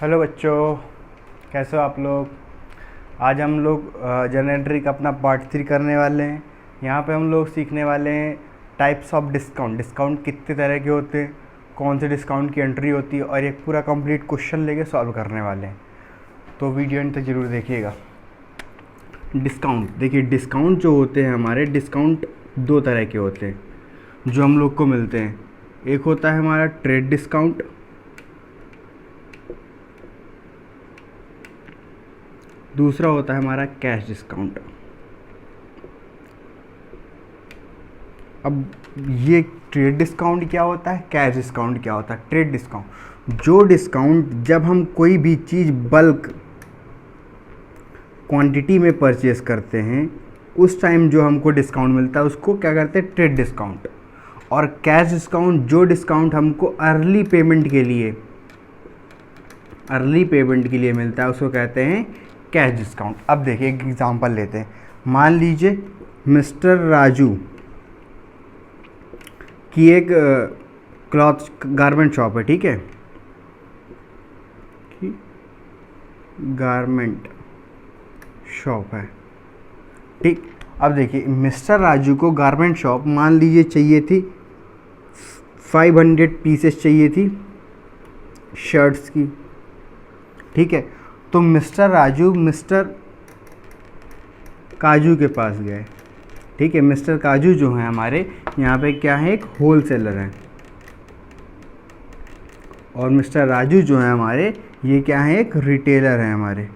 Hello बच्चों, कैसे हो आप लोग। आज हम लोग जनरल एंट्री का अपना पार्ट 3 करने वाले हैं। यहाँ पे हम लोग सीखने वाले हैं टाइप्स ऑफ डिस्काउंट। डिस्काउंट कितने तरह के होते हैं, कौन से डिस्काउंट की एंट्री होती है, और एक पूरा कंप्लीट क्वेश्चन लेके सॉल्व करने वाले हैं। तो वीडियो एंड तक ज़रूर देखिएगा। डिस्काउंट देखिए, डिस्काउंट जो होते हैं हमारे, डिस्काउंट दो तरह के होते हैं जो हम लोग को मिलते हैं। एक होता है हमारा ट्रेड डिस्काउंट, दूसरा होता है हमारा कैश डिस्काउंट। अब ये ट्रेड डिस्काउंट क्या होता है, कैश डिस्काउंट क्या होता है। ट्रेड डिस्काउंट, जो डिस्काउंट जब हम कोई भी चीज़ बल्क क्वांटिटी में परचेस करते हैं उस टाइम जो हमको डिस्काउंट मिलता है उसको क्या करते हैं, ट्रेड डिस्काउंट। और कैश डिस्काउंट, जो डिस्काउंट हमको अर्ली पेमेंट के लिए मिलता है उसको कहते हैं कैश डिस्काउंट। अब देखिए एक एग्जांपल लेते हैं। मान लीजिए मिस्टर राजू की एक क्लॉथ गारमेंट शॉप है, ठीक है, गारमेंट शॉप है, ठीक। अब देखिए मिस्टर राजू को गारमेंट शॉप मान लीजिए चाहिए थी 500 पीसेस चाहिए थी शर्ट्स की, ठीक है। तो मिस्टर राजू मिस्टर काजू के पास गए, ठीक है। मिस्टर काजू जो हैं हमारे यहाँ पे क्या है, एक होलसेलर हैं, और मिस्टर राजू जो हैं हमारे ये क्या है, एक रिटेलर हैं हमारे,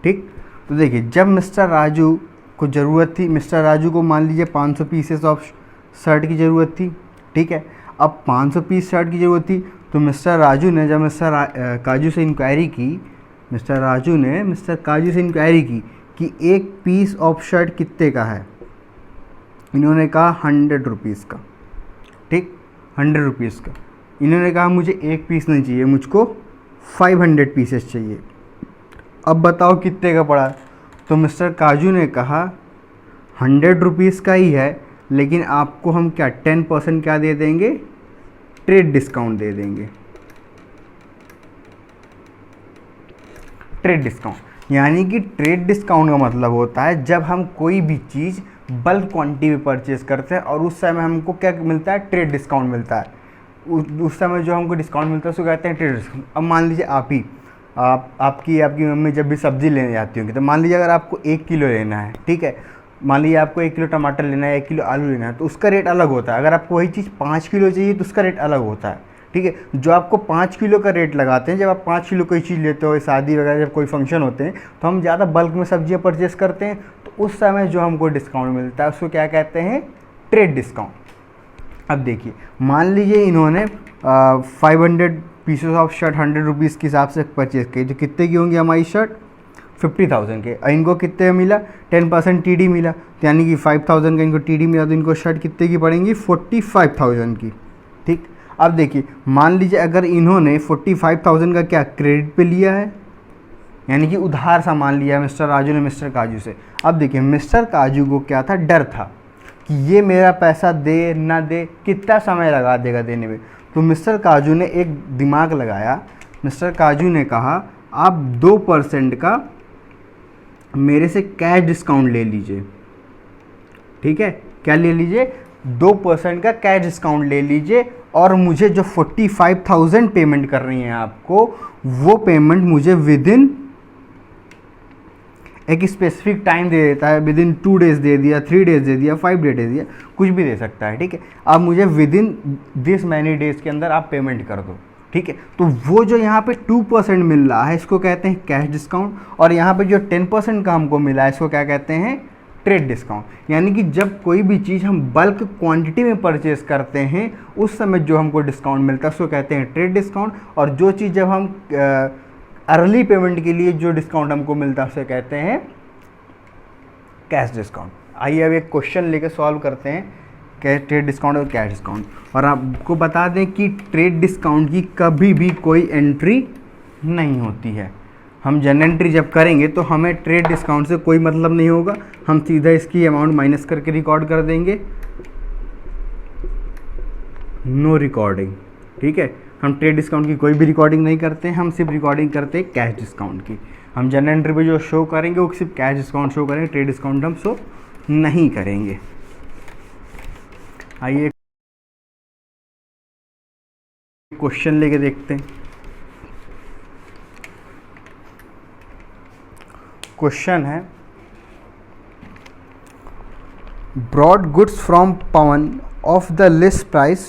ठीक। तो देखिए जब मिस्टर राजू को ज़रूरत थी, मिस्टर राजू को मान लीजिए 500 पीसेस ऑफ शर्ट की ज़रूरत थी, ठीक है। अब 500 पीस शर्ट की ज़रूरत थी तो मिस्टर राजू ने जब मिस्टर काजू से इंक्वायरी की, मिस्टर काजू से इंक्वायरी की कि एक पीस ऑफ शर्ट कितने का है। इन्होंने कहा 100 रुपीज़ का, ठीक, 100 रुपीज़ का। इन्होंने कहा मुझे एक पीस नहीं चाहिए, मुझको 500 पीसेस चाहिए। अब बताओ कितने का पड़ा। तो मिस्टर काजू ने कहा 100 रुपीज़ का ही है, लेकिन आपको हम क्या 10% क्या दे देंगे, ट्रेड डिस्काउंट दे देंगे। ट्रेड डिस्काउंट यानी कि ट्रेड डिस्काउंट का मतलब होता है जब हम कोई भी चीज़ बल्क क्वांटिटी में परचेज करते हैं और उस समय हमको क्या मिलता है, ट्रेड डिस्काउंट मिलता है। उस समय जो हमको डिस्काउंट मिलता है उसको कहते हैं ट्रेड डिस्काउंट। अब मान लीजिए आपकी मम्मी जब भी सब्ज़ी लेने जाती होंगी, तो मान लीजिए अगर आपको 1 किलो लेना है, ठीक है, मान लीजिए आपको 1 किलो टमाटर लेना है, 1 किलो आलू लेना है, तो उसका रेट अलग होता है। अगर आपको वही चीज़ 5 किलो चाहिए तो उसका रेट अलग होता है, ठीक है। जो आपको 5 किलो का रेट लगाते हैं, जब आप 5 किलो कोई चीज़ लेते हो, शादी वगैरह जब कोई फंक्शन होते हैं तो हम ज़्यादा बल्क में सब्जियां परचेस करते हैं, तो उस समय जो हमको डिस्काउंट मिलता है उसको क्या कहते हैं, ट्रेड डिस्काउंट। अब देखिए मान लीजिए इन्होंने 500 पीसेस ऑफ शर्ट 100 रुपीज़ के हिसाब से परचेज की, तो कितने की होंगी हमारी शर्ट, 50,000 के। इनको कितने मिला, 10% टीडी मिला, तो यानी कि 5,000 का इनको टीडी मिला, तो इनको शर्ट कितने की पड़ेंगी, 45,000 की, ठीक। अब देखिए मान लीजिए अगर इन्होंने 45,000 का क्या क्रेडिट पे लिया है, यानी कि उधार सामान लिया मिस्टर राजू ने मिस्टर काजू से। अब देखिए मिस्टर काजू को क्या था, डर था कि ये मेरा पैसा दे ना दे, कितना समय लगा देगा देने में। तो मिस्टर काजू ने एक दिमाग लगाया। मिस्टर काजू ने कहा आप 2% का मेरे से कैश डिस्काउंट ले लीजिए, ठीक है। क्या ले लीजिए, 2% का कैश डिस्काउंट ले लीजिए, और मुझे जो 45,000 पेमेंट कर रही हैं आपको, वो पेमेंट मुझे विदिन एक स्पेसिफिक टाइम दे देता है, विदिन 2 डेज़ दे दिया, 3 डेज़ दे दिया, 5 डेज दे दिया, कुछ भी दे सकता है, ठीक है। अब मुझे विदिन दिस मैनी डेज़ के अंदर आप पेमेंट कर दो, ठीक है। तो वो जो यहाँ पे 2% मिल रहा है इसको कहते हैं कैश डिस्काउंट, और यहाँ पे जो 10% का हमको मिला है इसको क्या कहते हैं, ट्रेड डिस्काउंट। यानी कि जब कोई भी चीज़ हम बल्क क्वांटिटी में परचेस करते हैं उस समय जो हमको डिस्काउंट मिलता है उसको कहते हैं ट्रेड डिस्काउंट, और जो चीज़ जब हम अर्ली पेमेंट के लिए जो डिस्काउंट हमको मिलता है उसे कहते हैं कैश डिस्काउंट। आइए अब एक क्वेश्चन लेकर सॉल्व करते हैं, ट्रेड डिस्काउंट और कैश डिस्काउंट। और आपको बता दें कि ट्रेड डिस्काउंट की कभी भी कोई एंट्री नहीं होती है। हम जनरल एंट्री जब करेंगे तो हमें ट्रेड डिस्काउंट से कोई मतलब नहीं होगा, हम सीधा इसकी अमाउंट माइनस करके रिकॉर्ड कर देंगे, नो रिकॉर्डिंग, ठीक है। हम ट्रेड डिस्काउंट की कोई भी रिकॉर्डिंग नहीं करते हैं, हम सिर्फ रिकॉर्डिंग करते हैं कैश डिस्काउंट की। हम जनरल एंट्री पे जो शो करेंगे वो सिर्फ कैश डिस्काउंट शो करेंगे, ट्रेड डिस्काउंट हम शो नहीं करेंगे। आइए क्वेश्चन लेके देखते हैं। क्वेश्चन है, brought goods from Pawan of the list price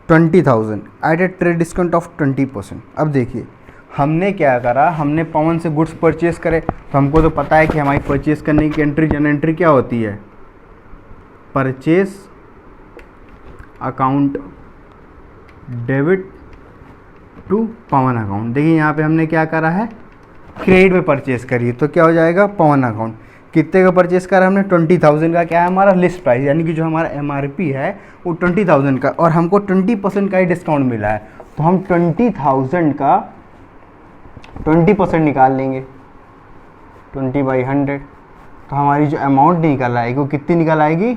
20,000 at a trade discount of 20%। अब देखिए हमने क्या करा, हमने पवन से गुड्स परचेज करे, तो हमको तो पता है कि हमारी परचेज करने की एंट्री जनरल एंट्री क्या होती है, purchase account debit to Pawan account. देखिए यहाँ पे हमने क्या करा है, क्रेडिट में परचेज करी, तो क्या हो जाएगा पवन अकाउंट। कितने का परचेज करा हमने, 20,000 का। क्या है हमारा लिस्ट प्राइस, यानी कि जो हमारा MRP है वो 20,000 का, और हमको 20% का ही डिस्काउंट मिला है, तो हम 20,000 का 20% निकाल लेंगे, 20/100। तो हमारी जो अमाउंट निकल आएगी वो कितनी निकल आएगी,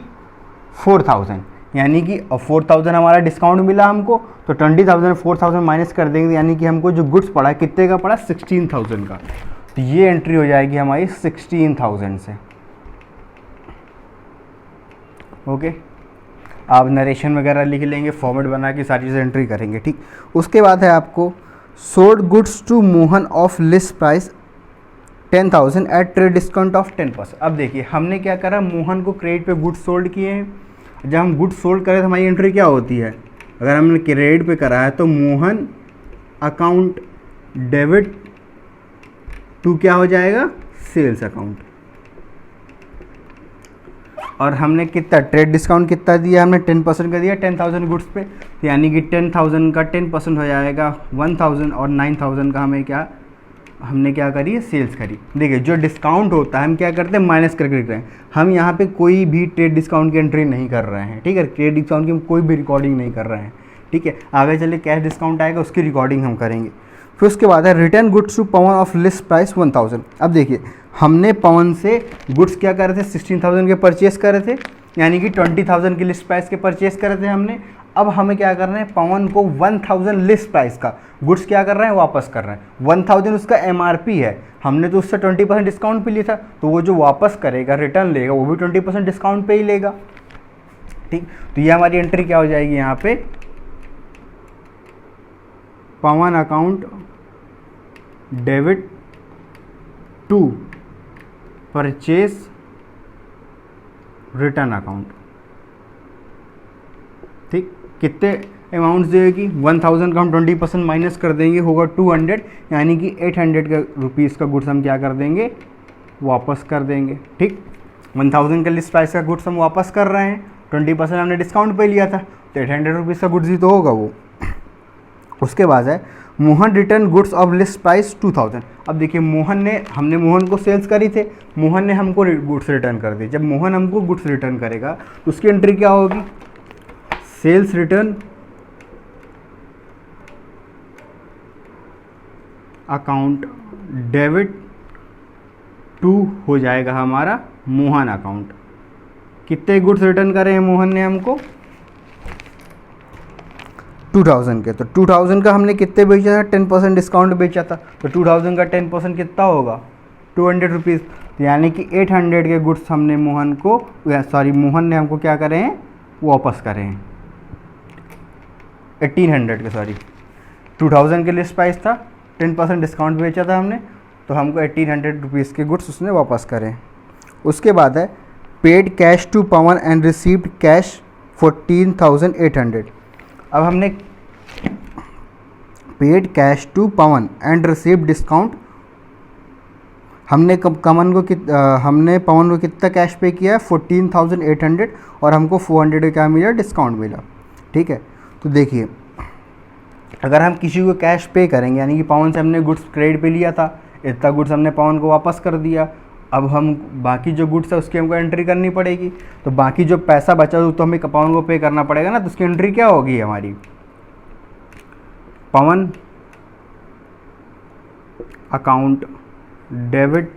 4,000। यानी कि 4,000 हमारा डिस्काउंट मिला हमको, तो 20,000 4,000 माइनस कर देंगे, यानी कि हमको जो गुड्स पड़ा कितने का पड़ा, 16,000 का। तो ये एंट्री हो जाएगी हमारी 16,000 से। ओके, आप नरेशन वगैरह लिख लेंगे, फॉर्मेट बना के सारी चीज़ें एंट्री करेंगे, ठीक। उसके बाद है आपको sold goods to Mohan of list price 10,000 at trade discount of 10%। अब देखिए हमने क्या करा, मोहन को क्रेडिट पे गुड्स सोल्ड किए हैं। जब हम गुड्स सोल्ड करें तो हमारी एंट्री क्या होती है, अगर हमने क्रेडिट पे करा है तो मोहन अकाउंट डेबिट टू क्या हो जाएगा, सेल्स अकाउंट। और हमने कितना ट्रेड डिस्काउंट कितना दिया, हमने 10% का दिया 10,000 गुड्स पे, यानी कि 10,000 का 10% हो जाएगा 1,000, और 9,000 का हमें क्या, हमने क्या करी है, सेल्स करी। देखिए जो डिस्काउंट होता है हम क्या करते हैं, माइनस करके लिख रहे हैं। हम यहाँ पे कोई भी ट्रेड डिस्काउंट की एंट्री नहीं कर रहे हैं, ठीक है। ट्रेड डिस्काउंट की हम कोई भी रिकॉर्डिंग नहीं कर रहे हैं, ठीक है। आगे चले कैश डिस्काउंट आएगा, उसकी रिकॉर्डिंग हम करेंगे। फिर उसके बाद है return goods to Pawan of list price 1,000। अब देखिए हमने पवन से गुड्स क्या कर रहे थे, 16,000 के परचेस कर रहे थे, यानी कि 20,000 की लिस्ट प्राइस के परचेस कर रहे थे हमने। अब हमें क्या करना है, पवन को 1,000 लिस्ट प्राइस का गुड्स क्या कर रहे हैं, वापस कर रहे हैं। 1,000 उसका MRP है, हमने तो उससे 20% डिस्काउंट पे लिया था, तो वो जो वापस करेगा, रिटर्न लेगा, वो भी 20% डिस्काउंट पे ही लेगा, ठीक। तो ये हमारी एंट्री क्या हो जाएगी यहाँ पे, Pawan account debit to purchase return account, ठीक। कितने अमाउंट्स देगी, 1,000 का हम 20% माइनस कर देंगे, होगा 200, यानी कि 800 का रुपीज़ का गुड्स हम क्या कर देंगे, वापस कर देंगे, ठीक। 1,000 का लिस्ट प्राइस का गुड्स हम वापस कर रहे हैं, 20% हमने डिस्काउंट पे लिया था, तो 800 रुपीज़ का गुड्स ही तो होगा वो। उसके बाद है Mohan return goods of list price 2,000। अब देखिए हमने मोहन को सेल्स करी थे, मोहन ने हमको गुड्स रिटर्न कर दी। जब मोहन हमको गुड्स रिटर्न करेगा तो उसकी एंट्री क्या होगी, sales return account debit to हो जाएगा हमारा मोहन अकाउंट। कितने गुड्स रिटर्न करे हैं मोहन ने हमको, 2,000 के। तो 2,000 का हमने कितने बेचा था, 10% डिस्काउंट बेचा था, तो 2,000 का 10% कितना होगा, 200 रुपीज़। यानी कि 800 के गुड्स हमने मोहन ने हमको क्या करे हैं, वापस करे हैं। 1,800 के, 2,000 के लिस्ट प्राइस था, 10% डिस्काउंट बेचा था हमने, तो हमको 1,800 रुपीज़ के गुड्स उसने वापस करे। उसके बाद है paid cash to Pawan and received cash 14,800। अब हमने paid cash to Pawan and received discount, हमने पवन को कितना कैश पे किया है, 14,800, और हमको 400 क्या मिला, डिस्काउंट मिला, ठीक है। तो देखिए अगर हम किसी को कैश पे करेंगे, यानी कि पवन से हमने गुड्स क्रेडिट पे लिया था, इतना गुड्स हमने पवन को वापस कर दिया, अब हम बाकी जो गुड्स है उसकी हमको एंट्री करनी पड़ेगी, तो बाकी जो पैसा बचा तो हमें पवन को पे करना पड़ेगा ना, तो उसकी एंट्री क्या होगी हमारी, Pawan account debit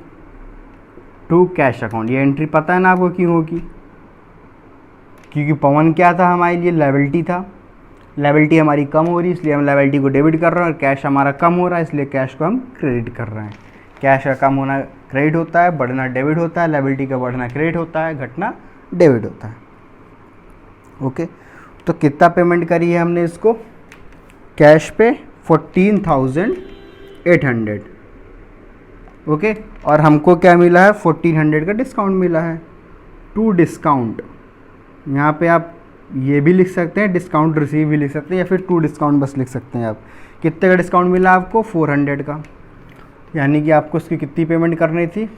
to cash account. ये एंट्री पता है ना आपको क्यों होगी, क्योंकि पवन क्या था, हमारे लिए लायबिलिटी था, लायबिलिटी हमारी कम हो रही है इसलिए हम लायबिलिटी को डेबिट कर रहे हैं, और कैश हमारा कम हो रहा है इसलिए कैश को हम क्रेडिट कर रहे हैं। कैश का कम होना क्रेडिट होता है, बढ़ना डेबिट होता है, लायबिलिटी का बढ़ना क्रेडिट होता है, घटना डेबिट होता है। ओके, तो कितना पेमेंट करी है हमने इसको? कैश पे 14,800। ओके, और हमको क्या मिला है? 1400 का डिस्काउंट मिला है। टू डिस्काउंट, यहाँ पे आप ये भी लिख सकते हैं, डिस्काउंट रिसीव भी लिख सकते हैं, या फिर टू डिस्काउंट बस लिख सकते हैं आप। कितने का डिस्काउंट मिला आपको? 400 का, यानी कि आपको उसकी कितनी पेमेंट करनी थी?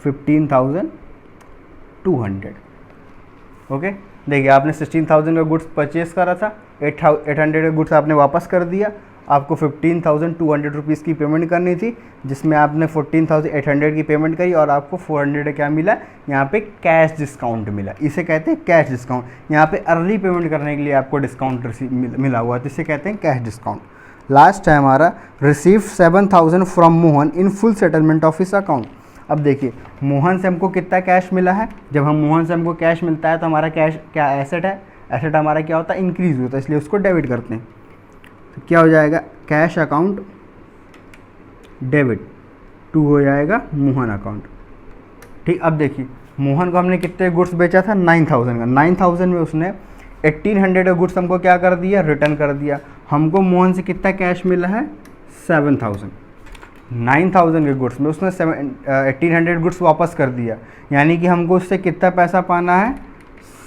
15,200। ओके, देखिए आपने 16,000 का गुड्स परचेज करा था, 800 का गुड्स आपने वापस कर दिया, आपको 15,200 रुपीज़ की पेमेंट करनी थी, जिसमें आपने 14,800 की पेमेंट करी और आपको 400 क्या मिला? यहाँ पे कैश डिस्काउंट मिला। इसे कहते हैं कैश डिस्काउंट। यहाँ पे अर्ली पेमेंट करने के लिए आपको डिस्काउंट मिला हुआ है, तो इसे कहते हैं कैश डिस्काउंट। लास्ट है हमारा receive 7,000 from Mohan in full settlement of his account. अब देखिए मोहन से हमको कितना कैश मिला है? जब हम मोहन से हमको कैश मिलता है तो हमारा कैश क्या एसेट है? एसेट हमारा क्या होता है? इंक्रीज होता है, इसलिए उसको डेबिट करते हैं। तो क्या हो जाएगा? कैश अकाउंट डेबिट टू हो जाएगा मोहन अकाउंट। ठीक, अब देखिए मोहन को हमने कितने गुड्स बेचा था? 9,000 का। 9,000 में उसने 1,800 का गुड्स हमको क्या कर दिया? रिटर्न कर दिया। हमको मोहन से कितना कैश मिला है? 7,000। 9,000 के गुड्स में उसने 1,800 गुड्स वापस कर दिया, यानी कि हमको उससे कितना पैसा पाना है?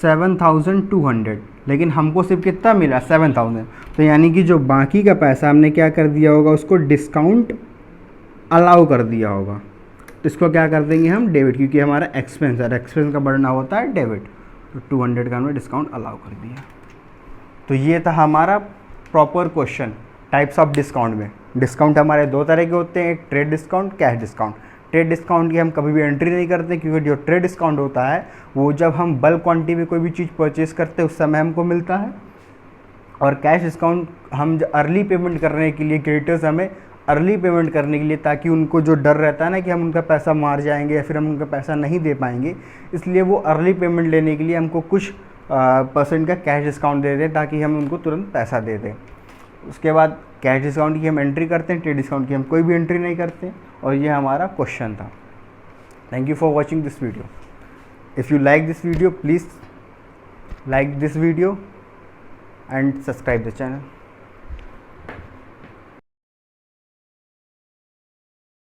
7,200। लेकिन हमको सिर्फ कितना मिला? 7,000। तो यानी कि जो बाकी का पैसा हमने क्या कर दिया होगा? उसको डिस्काउंट अलाउ कर दिया होगा। तो इसको क्या कर देंगे हम? डेबिट, क्योंकि हमारा एक्सपेंस है, एक्सपेंस का बढ़ना होता है डेबिट। तो 200 का हमने डिस्काउंट अलाउ कर दिया। तो ये था हमारा proper question types of discount में। डिस्काउंट हमारे दो तरह के होते हैं, एक trade discount, cash discount. Trade discount की हम कभी भी एंट्री नहीं करते, क्योंकि जो ट्रेड डिस्काउंट होता है वो जब हम बल्क क्वांटिटी में कोई भी चीज़ परचेज करते हैं उस समय हमको मिलता है। और कैश डिस्काउंट हम अर्ली पेमेंट करने के लिए, क्रेडिटर्स हमें अर्ली पेमेंट करने के लिए, ताकि उनको जो डर रहता है ना कि हम उनका पैसा मार जाएंगे या फिर हम उनका पैसा नहीं दे पाएंगे, इसलिए वो अर्ली पेमेंट लेने के लिए हमको कुछ परसेंट का कैश डिस्काउंट दे दें, ताकि हम उनको तुरंत पैसा दे दें। उसके बाद कैश डिस्काउंट की हम एंट्री करते हैं, ट्रेड डिस्काउंट की हम कोई भी एंट्री नहीं करते। और ये हमारा क्वेश्चन था। Thank you for watching this video. If you like this video, please like this video and subscribe the channel.